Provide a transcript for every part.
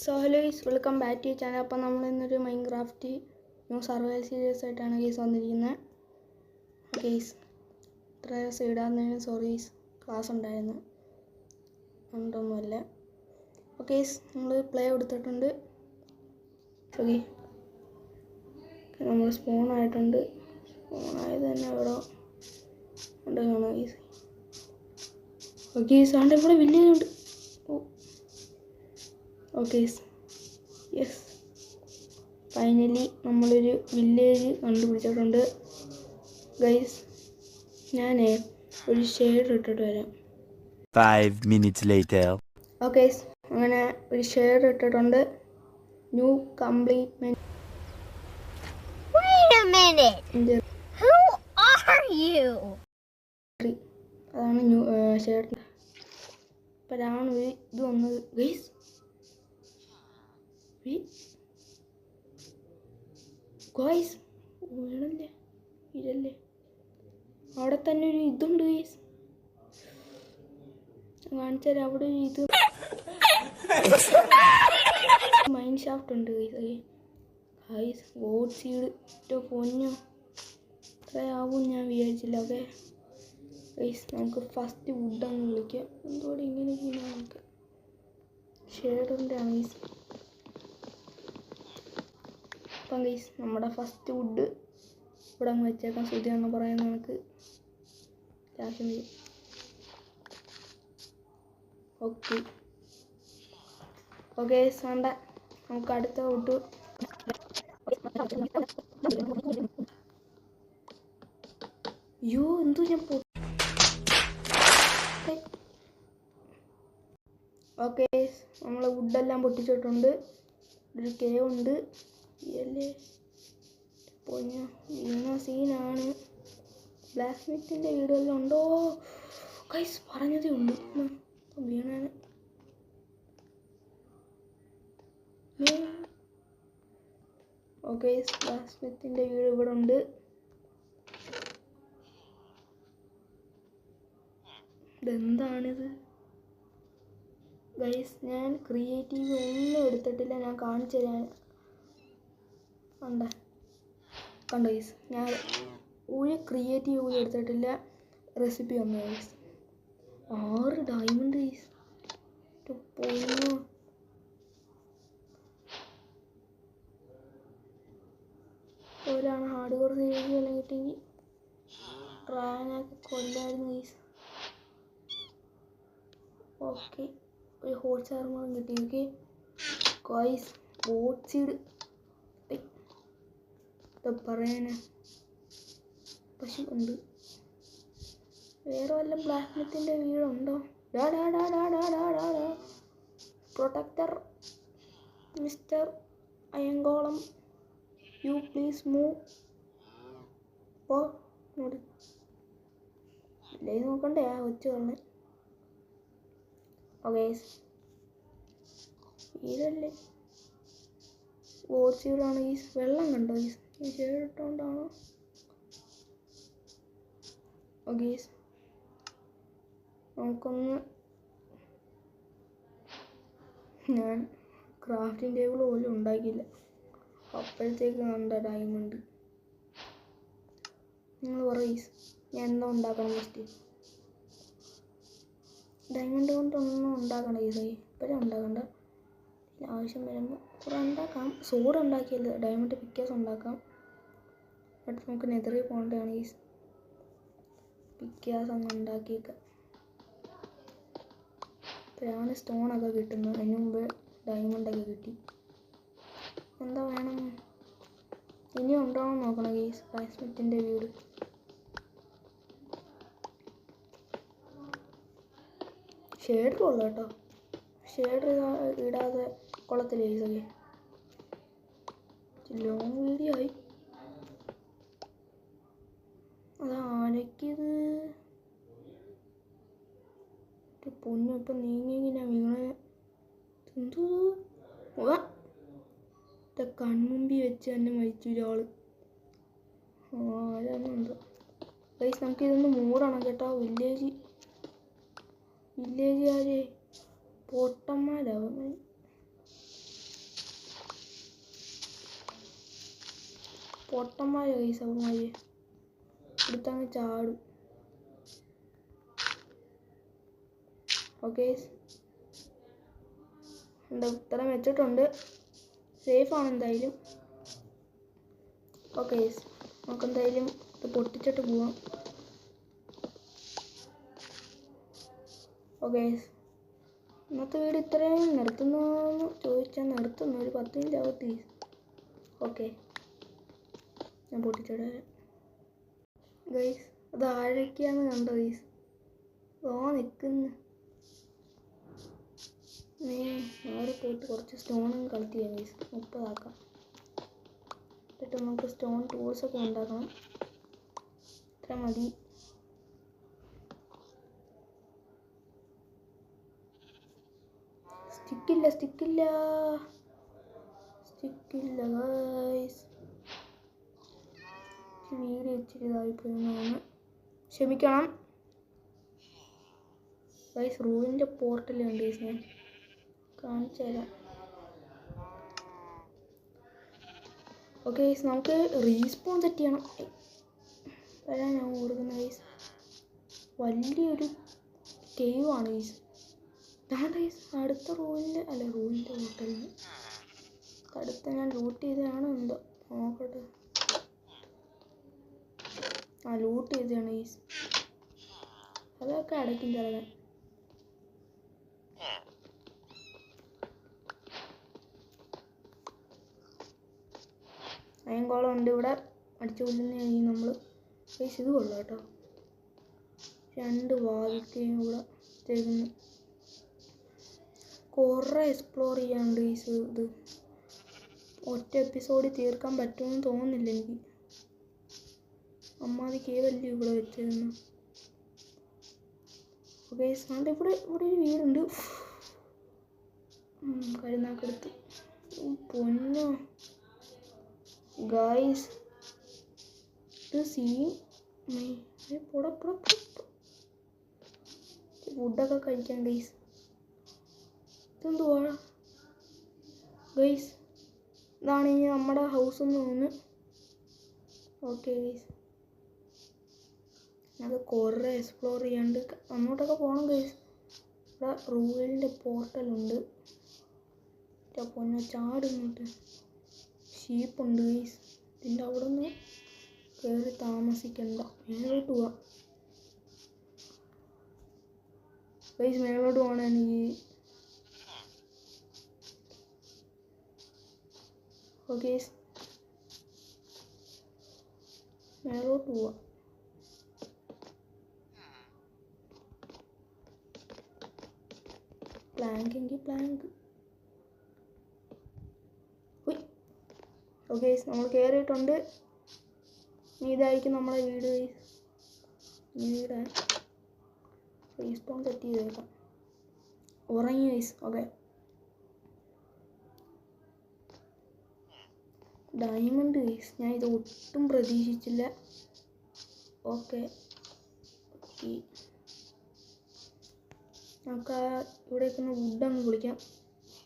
So hello guys, welcome back to channel. അപ്പോൾ നമ്മൾ ഇന്നൊരു മൈൻക്രാഫ്റ്റ് ന്യൂ സർവൈവൽ സീരീസ് ആയിട്ടാണ് ഗൈസ് വന്നിരിക്കുന്നത്. ഗൈസ് ഇത്ര ദിവസം ഇടാന്നതിന് സോറി, ക്ലാസ് ഉണ്ടായിരുന്നു, അതുകൊണ്ടൊന്നുമല്ല. ഓക്കെ ഗൈസ്, നമ്മൾ പ്ലേ എടുത്തിട്ടുണ്ട്. ഓക്കെ, നമ്മൾ സ്പോൺ ആയിട്ടുണ്ട്. സ്പോണായത് തന്നെ ഇവിടെ ഉണ്ട് കാണാം ഗൈസ്. ഓക്കെ ഗൈസ്, ആണ്ട് ഇവിടെ വില്ലേജ് ഉണ്ട്. ഓക്കെ യെസ്, ഫൈനലി നമ്മളൊരു വില്ലേജ് കണ്ടുപിടിച്ചിട്ടുണ്ട് ഗൈസ്. ഞാൻ ഒരു ഷെയ്ഡ് ഇട്ടിട്ട് വരാം. 5 minutes later. ഓക്കെ, അങ്ങനെ ഒരു ഷെയ്ഡ് ഇട്ടിട്ടുണ്ട്. New complement. Wait a minute. Who are you? അതാണ് ന്യൂ ഷെയ്ഡ്. അപ്പോഴാണ് ഒരു ഇത് വന്നത് ഗൈസ്. ഗൈസ് വീണല്ലേ, ഇതല്ലേ, അവിടെ തന്നെ ഒരു ഇതുണ്ട് ഗൈസ്, കാണിച്ചാൽ അവിടെ ഒരു ഇത് മൈൻ ഷാഫ്റ്റ് ഉണ്ട് ഗൈസ്. ഗൈസ് ഗോഡ് സീഡ് പൊന്നോ, അത്രയാവും ഞാൻ വിചാരിച്ചില്ല. ഓക്കെ ഗൈസ്, നമുക്ക് ഫസ്റ്റ് വുഡ് അങ്ങ് വിളിക്കാം. എന്തോടെ ഇങ്ങനെ ചെയ്യുന്ന നമുക്ക് ഷെയ്ഡിൻ്റെ ആണ് ഗൈസ്. അപ്പം ഗൈസ്, നമ്മുടെ ഫസ്റ്റ് വുഡ് ഇവിടെ അങ്ങ് വെച്ചേക്കാം. ശ്രുതിയാണ് പറയുന്നത് നമുക്ക് ക്യാഷ് ചെയ്യും. ഓക്കെ ഓക്കെ വേണ്ട, നമുക്ക് അടുത്ത വുഡ്. അയ്യോ എന്തോ ഞാൻ ഓക്കെ, നമ്മൾ വുഡെല്ലാം പൊട്ടിച്ചിട്ടുണ്ട്. ഒരു കേവ് ഉണ്ട്. അല്ലേ വീണ സീനാണ്. ബ്ലാക്ക് സ്മിത്തിൻ്റെ വീടുകളിലും ഉണ്ടോ ഗൈസ്? പറഞ്ഞതേ ഉള്ളൂ വീണാണ്. ഓക്കെ, ബ്ലാക്ക് സ്മിത്തിൻ്റെ വീട് ഇവിടെ ഉണ്ട്. ഇതെന്താണിത് ഗൈസ്? ഞാൻ ക്രിയേറ്റീവ് ഒന്നും എടുത്തിട്ടില്ല, ഞാൻ കാണിച്ചു തരാൻ. കണ്ടോ ഗൈസ്, ഞാൻ ഒരു ക്രിയേറ്റീവ് പോലും എടുത്തിട്ടില്ല. റെസിപ്പി ഒന്ന് ഗൈസ്, 6 ഡയമണ്ട് ഗൈസ്. പൊന്നോ, ഒരാണ് ഹാർഡ് കോർ സീരീസ് എല്ലാം കിട്ടിയെങ്കിൽ ട്രാനൊക്കെ കൊല്ലായിരുന്നു ഗൈസ്. ഓക്കെ, ഒരു ഹോട്ട് ചാർമറും കിട്ടി. ഓക്കെ ഗൈസ്, ബോട്ട് സീഡ് പറയാന് പശു ഉണ്ട്. വേറെ വല്ല ബ്ലാക്ക് മിത്തിൻ്റെ വീടുണ്ടോ? പ്രൊട്ടക്ടർ മിസ്റ്റർ അയങ്കോളം, യു പ്ലീസ് മൂവ്. ഓ നോടി ഇല്ലേ, നോക്കണ്ടേ ആ കൊച്ചു പറഞ്ഞ്. ഓക്കെ ഇതല്ലേ ബോട്ട് സീഡാണ് ഈ വെള്ളം കണ്ടോ ഈ ഷെയ്ഡ് ഇട്ടുകൊണ്ടാണോ? ഓക്കെ, നമുക്കൊന്ന് ഞാൻ ക്രാഫ്റ്റിംഗ് ടേബിൾ പോലും ഉണ്ടാക്കിയില്ല, അപ്പോഴത്തേക്ക് കണ്ട ഡയമണ്ട്. നിങ്ങൾ പറയും ഞാൻ എന്താ ഉണ്ടാക്കണം? ഫസ്റ്റ് ഡയമണ്ട് കൊണ്ടൊന്നും ഉണ്ടാക്കണം ഈസി, ഇപ്പോഴേ ഉണ്ടാക്കണ്ട, ആവശ്യം വരുമ്പോൾ കുറേ ഉണ്ടാക്കാം. സോഡ് ഉണ്ടാക്കിയല്ലോ, ഡയമണ്ട് പിക്കാസ് ഉണ്ടാക്കാം. എന്നിട്ട് നമുക്ക് നെതറിൽ പോകേണ്ടതാണ് ഈ പിക്കാസ് അങ്ങ് ഉണ്ടാക്കിയേക്കാം. ഇപ്പോഴാണ് സ്റ്റോണൊക്കെ കിട്ടുന്നത്, അതിന് മുമ്പ് ഡയമണ്ടൊക്കെ കിട്ടി. എന്താ വേണം ഇനി ഉണ്ടോയെന്ന് നോക്കണം ഗൈസ്. ബ്ലാക്ക് സ്മിത്തിൻ്റെ വീട് ഷെയ്ഡ് കൊള്ളാം കേട്ടോ, ഷെയ്ഡ് ഇടാതെ കൊള്ളത്തില്ല ഗൈസൊക്കെ. ലോങ് വീഡിയോ ആയി. അതാരക്കിത് പൊന്നു, ഇപ്പം നീങ്ങിങ്ങനെ വീണേ. എന്തോ കൺമുമ്പി വെച്ച് തന്നെ മരിച്ചു ഒരാൾ. ആരാണെന്തോ ഗൈസ്, നമുക്കിതൊന്ന് മൂടണം കേട്ടോ. വില്ലേജുകാരെ പൊട്ടന്മാരാവും. പൊട്ടന്മാർ ഗൈസ് അവന്മാർ എടുത്തങ്ങ് ചാടും. ഓക്കെ എന്താ ഉത്തരം വെച്ചിട്ടുണ്ട്. സേഫാണ് എന്തായാലും. ഓക്കെ നമുക്കെന്തായാലും ഇത് പൊട്ടിച്ചിട്ട് പോവാം. ഓക്കെ ഇന്നത്തെ വീട് ഇത്രയും നിർത്തുന്നതെന്ന് ചോദിച്ചാൽ നിർത്തുന്നു. ഒരു 10 മിനിറ്റ് ആവത്തി. ഓക്കെ ഞാൻ പൊട്ടിച്ചിടാം ഗൈസ്. അത് ആഴൊക്കെയാന്ന് കണ്ടോ ഗൈസ്? നിൽക്കുന്നു. മാറി പോയിട്ട് കുറച്ച് സ്റ്റോണും കളക്ട് ചെയ്യാം ഗൈസ്. 30 ആക്കാം. എന്നിട്ട് നമുക്ക് സ്റ്റോൺ ടൂൾസൊക്കെ ഉണ്ടാക്കണം. ഇത്ര മതി. സ്റ്റിക്കില്ല ഗൈസ്. വീഡിയോ ഇച്ചിരി ഇതായിപ്പോയെന്നാണ്, ക്ഷമിക്കണം ഗൈസ്. റൂമിൻ്റെ പോർട്ടലുണ്ട് ഗൈസ്, ഞാൻ കാണിച്ചു തരാം. ഓക്കെ ഗൈസ് നമുക്ക് റീസ്പോൺ സെറ്റ് ചെയ്യണം. വരാൻ ഞാൻ ഓടുക്കുന്ന ഗൈസ്. വലിയൊരു കേവാണ് ഗൈസ്. ഗൈസ് അടുത്ത റൂമിൻ്റെ ഹോട്ടലിൽ അടുത്ത ഞാൻ ലൂട്ട് ചെയ്തതാണോ എന്തോ നോക്കട്ടെ. ലൂട്ട് ചെയ്തതാണ് ഗൈസ്. അതൊക്കെ അടയ്ക്കും ചിലവൻ. അയൻകോളം ഉണ്ട് ഇവിടെ. അടിച്ചു കൊല്ലുന്ന നമ്മൾ ഗൈസ്. ഇത് കൊള്ളാം കേട്ടോ. 2 വാതിക്കയും കൂടെ ചെയ്യുന്നു. കുറേ എക്സ്പ്ലോർ ചെയ്യാനുണ്ട് ഗൈസ്. ഇത് ഒറ്റ എപ്പിസോഡിൽ തീർക്കാൻ പറ്റുമെന്ന് തോന്നുന്നില്ല എനിക്ക്. അമ്മാതി കേവല്ലേ ഇവിടെ വെച്ചിരുന്നു. ഓക്കെ ഇവിടെ ഒരു വീടുണ്ട്. കരുനാക്കെടുത്ത് പൊന്നോ ഗൈസ്. ഇത് സീൻ ഫുഡൊക്കെ കഴിക്കാം ഗൈസ്. ഇതെന്തുവാ ഗൈസ്? ഇതാണ് ഇനി നമ്മുടെ ഹൗസ് എന്ന് തോന്നുന്നു. ഓക്കെ ഗൈസ് അത് കുറേ എക്സ്പ്ലോർ ചെയ്യാണ്ട് അങ്ങോട്ടൊക്കെ പോകണം ഗൈസ്. ഇവിടെ റൂലിൻ്റെ പോർട്ടലുണ്ട്. പൊന്നോ ചാടുന്നുണ്ട്. ഷീപ്പുണ്ട് ഗൈസ്. ഇതിൻ്റെ അവിടെ നിന്ന് കയറി താമസിക്കണ്ട. മേലോട്ട് പോവാം ഗൈസ്. മേലോട്ട് പോകണം എനിക്ക്. ഓക്കെ മേലോട്ട് പോവാം. പ്ലാങ്ക് എങ്കിൽ പ്ലാങ്ക്. ഓക്കെ നമ്മൾ കയറിയിട്ടുണ്ട്. ഇനി ഇതായിരിക്കും നമ്മളെ വീട്. വീട് റീസ്പോൺ സെറ്റ് ചെയ്തേക്കാം. ഉറങ്ങി ഗൈസ്. Okay diamond guys. ഞാൻ ഇത് ഒട്ടും പ്രതീക്ഷിച്ചില്ല. ഓക്കെ നമുക്ക് ഇവിടെ നിൽക്കുന്ന വുഡ് അങ്ങ് പൊളിക്കാം.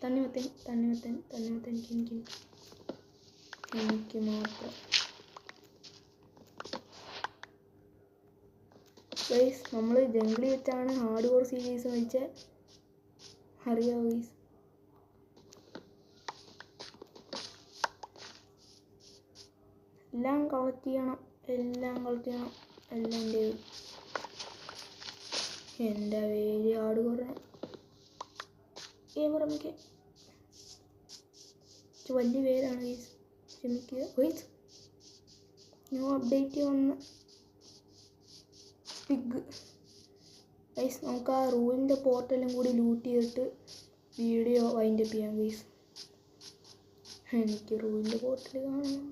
തണ്ണിമത്തൻ എനിക്ക് മാത്രം ഗൈസ്. നമ്മൾ ജംഗിളിൽ വെച്ചാണ് ഹാർഡ് കോർ സീരീസ് വെച്ച് അറിയാം ഗൈസ്. എല്ലാം കളക്ട് ചെയ്യണം. എല്ലാം എൻ്റെ വേലി ആട് കുറേ ഗെയിമറമ്മയ്ക്ക് വലിയ പേരാണ് ഗൈസ്. ക്ഷമിക്കുക ഗൈസ്. ന്യൂ അപ്ഡേറ്റ് വന്ന് പിഗ് ഗൈസ്. നമുക്ക് ആ റൂമിൻ്റെ പോർട്ടലും കൂടി ലൂട്ട് ചെയ്തിട്ട് വീഡിയോ വൈൻഡപ്പ് ചെയ്യാം ഗൈസ്. എനിക്ക് റൂമിൻ്റെ പോർട്ടൽ കാണണം.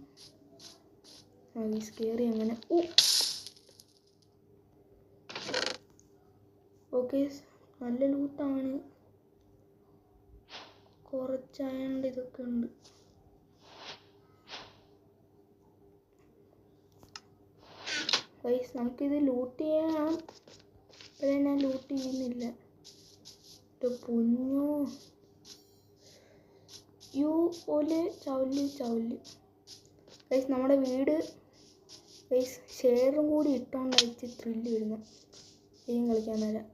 ഗൈസ് കയറി അങ്ങനെ. ഓക്കെ നല്ല ലൂട്ടാണ്. കുറച്ചായതുകൊണ്ട് ഇതൊക്കെ ഉണ്ട്. ഗൈസ് നമുക്കിത് ലൂട്ട് ചെയ്യാം. ഇപ്പോഴേ ഞാൻ ലൂട്ട് ചെയ്യുന്നില്ല. പൊന്നോ യു ഓല് ചവല്. ഗൈസ് നമ്മുടെ വീട് ഗൈസ് ഷെയറും കൂടി ഇട്ടുകൊണ്ടയച്ച് ത്രില്ല് വരുന്നു ഗെയിം കളിക്കാൻ നേരം.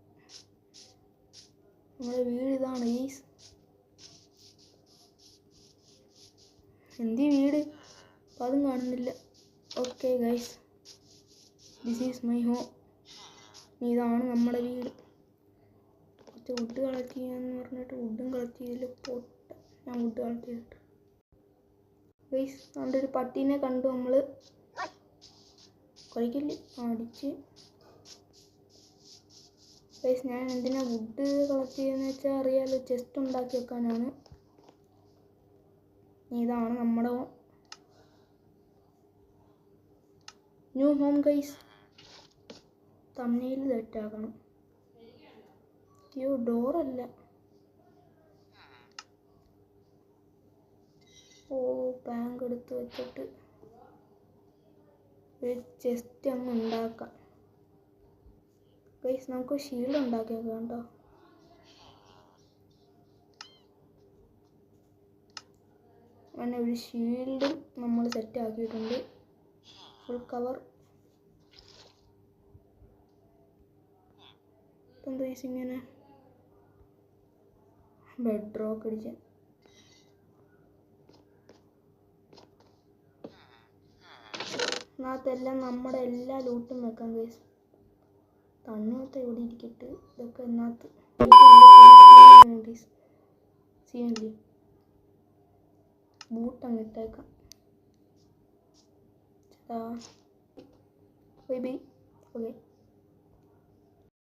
നമ്മുടെ വീട് ഇതാണ് ഗൈസ്. എന്തി വീട് അപ്പം അതും കാണുന്നില്ല. Okay guys, this is my home. ഇതാണ് നമ്മുടെ വീട്. കുറച്ച് വുഡ് കളക്ട് ചെയ്യാന്ന് പറഞ്ഞിട്ട് വുഡും കളക്ട് ചെയ്തില്ല. പൊട്ട ഞാൻ വുഡ് കളക്ട് ചെയ്തിട്ട് ഗൈസ് നമ്മുടെ ഒരു പട്ടീനെ കണ്ടു നമ്മൾ. കുറയ്ക്കില്ല അടിച്ച്. ഗൈസ് ഞാൻ എന്തിനാ വുഡ് കളക്ട് ചെയ്യുന്നത് വെച്ചാൽ അറിയാലോ, ചെസ്റ്റ് ഉണ്ടാക്കി വെക്കാനാണ്. ഇതാണ് നമ്മുടെ ഹോം, ന്യൂ ഹോം ഗൈസ്. തമ്മിൽ സെറ്റാക്കണം. അയ്യോ ഡോറല്ല. ഓ ബാങ്ക് എടുത്ത് വെച്ചിട്ട് ഒരു ചെസ്റ്റ് അങ്ങ് ഉണ്ടാക്കാം ഗൈസ്. നമുക്ക് ഷീൽഡ് ഉണ്ടാക്കിയേക്കാം കേട്ടോ. അങ്ങനെ ഒരു ഷീൽഡും നമ്മൾ സെറ്റ് ആക്കിയിട്ടുണ്ട്. Full cover. എന്താ ഗൈസ് ഇങ്ങനെ ബെഡ് റോക്ക് അടിച്ച് അതിനകത്തെല്ലാം നമ്മുടെ എല്ലാ ലൂട്ടും വെക്കാം ഗൈസ്. തണ്ണീർത്ത ഇവിടെ ഇരിക്കട്ട്. ഇതൊക്കെ ഇതിനകത്ത് സീനില്ലേ. ബൂട്ട് അങ്ങ് ഇട്ടേക്കാം. Bye bye. ഓക്കെ.